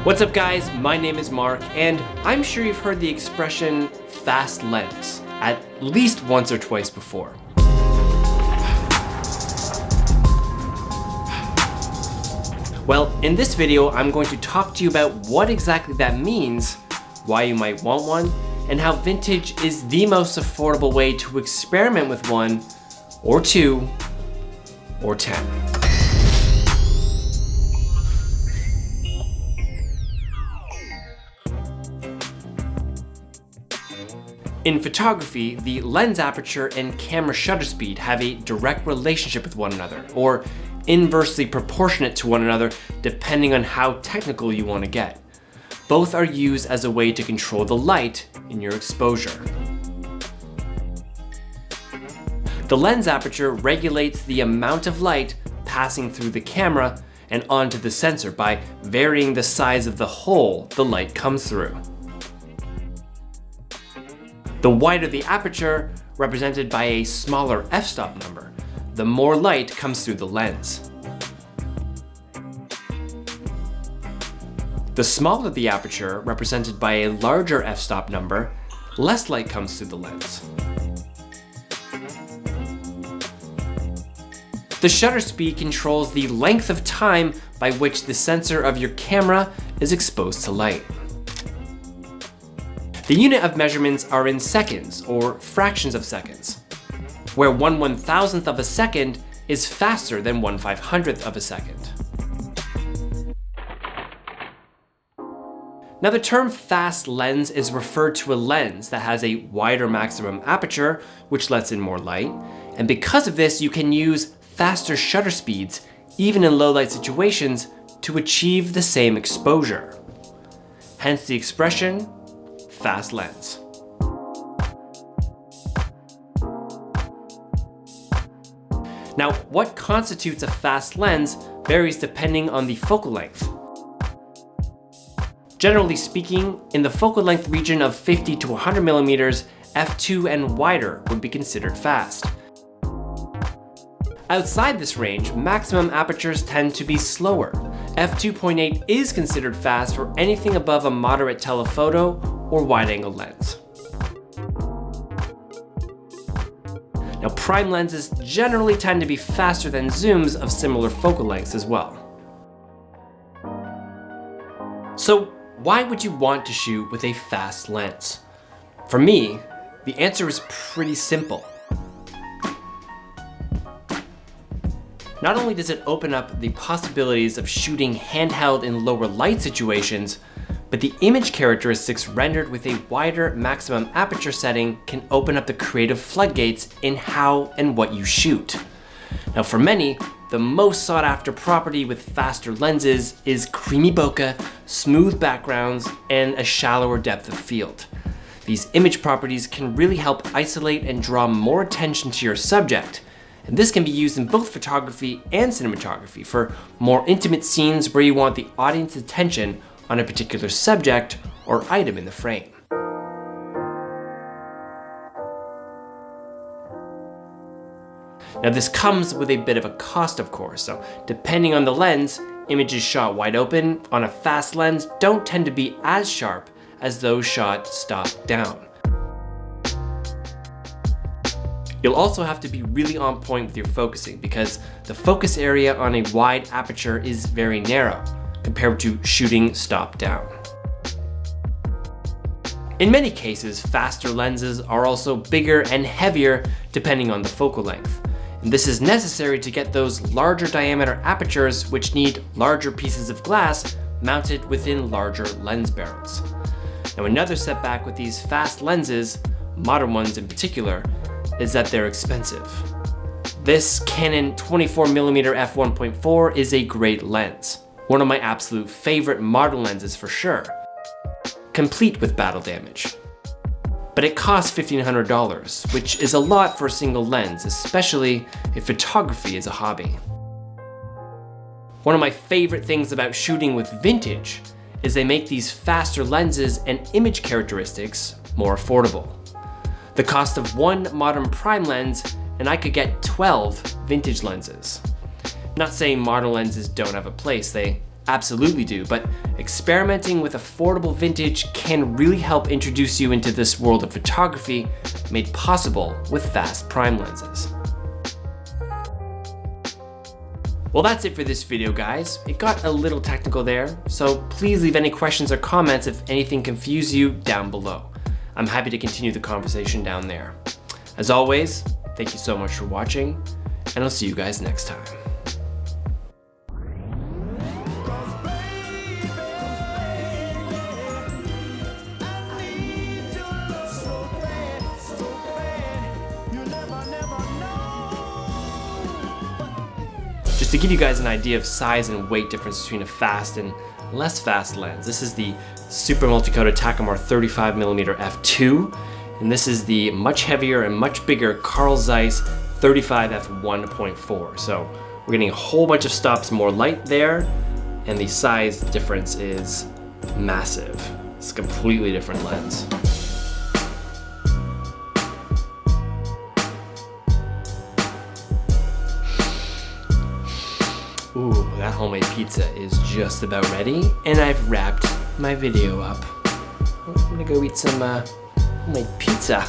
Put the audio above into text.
What's up guys, my name is Mark, and I'm sure you've heard the expression fast lens at least once or twice before. Well, in this video, I'm going to talk to you about what exactly that means, why you might want one, and how vintage is the most affordable way to experiment with one, or two, or 10. In photography, the lens aperture and camera shutter speed have a direct relationship with one another, or inversely proportionate to one another depending on how technical you want to get. Both are used as a way to control the light in your exposure. The lens aperture regulates the amount of light passing through the camera and onto the sensor by varying the size of the hole the light comes through. The wider the aperture, represented by a smaller f-stop number, the more light comes through the lens. The smaller the aperture, represented by a larger f-stop number, less light comes through the lens. The shutter speed controls the length of time by which the sensor of your camera is exposed to light. The unit of measurements are in seconds, or fractions of seconds, where 1/1000th of a second is faster than 1/500th of a second. Now the term fast lens is referred to a lens that has a wider maximum aperture, which lets in more light, and because of this you can use faster shutter speeds, even in low light situations, to achieve the same exposure. Hence the expression, fast lens. Now, what constitutes a fast lens varies depending on the focal length. Generally speaking, in the focal length region of 50 to 100 millimeters, f2 and wider would be considered fast. Outside this range, maximum apertures tend to be slower. f2.8 is considered fast for anything above a moderate telephoto or wide-angle lens. Now, prime lenses generally tend to be faster than zooms of similar focal lengths as well. So, why would you want to shoot with a fast lens? For me, the answer is pretty simple. Not only does it open up the possibilities of shooting handheld in lower light situations, but the image characteristics rendered with a wider maximum aperture setting can open up the creative floodgates in how and what you shoot. Now for many, the most sought after property with faster lenses is creamy bokeh, smooth backgrounds, and a shallower depth of field. These image properties can really help isolate and draw more attention to your subject. And this can be used in both photography and cinematography for more intimate scenes where you want the audience's attention on a particular subject or item in the frame. Now this comes with a bit of a cost, of course, so depending on the lens, images shot wide open on a fast lens don't tend to be as sharp as those shot stop down. You'll also have to be really on point with your focusing because the focus area on a wide aperture is very narrow compared to shooting stop down. In many cases, faster lenses are also bigger and heavier depending on the focal length. And this is necessary to get those larger diameter apertures which need larger pieces of glass mounted within larger lens barrels. Now another setback with these fast lenses, modern ones in particular, is that they're expensive. This Canon 24mm f1.4 is a great lens. One of my absolute favorite modern lenses for sure, complete with battle damage. But it costs $1,500, which is a lot for a single lens, especially if photography is a hobby. One of my favorite things about shooting with vintage is they make these faster lenses and image characteristics more affordable. The cost of one modern prime lens, and I could get 12 vintage lenses. Not saying modern lenses don't have a place, they Absolutely do, but experimenting with affordable vintage can really help introduce you into this world of photography made possible with fast prime lenses. Well, that's it for this video, guys. It got a little technical there, so please leave any questions or comments if anything confused you down below. I'm happy to continue the conversation down there. As always, thank you so much for watching, and I'll see you guys next time. Just to give you guys an idea of size and weight difference between a fast and less fast lens, this is the Super Multicolored Takumar 35mm f2, and this is the much heavier and much bigger Carl Zeiss 35 f1.4. So we're getting a whole bunch of stops more light there, and the size difference is massive. It's a completely different lens. Ooh, that homemade pizza is just about ready, and I've wrapped my video up. I'm gonna go eat some homemade pizza.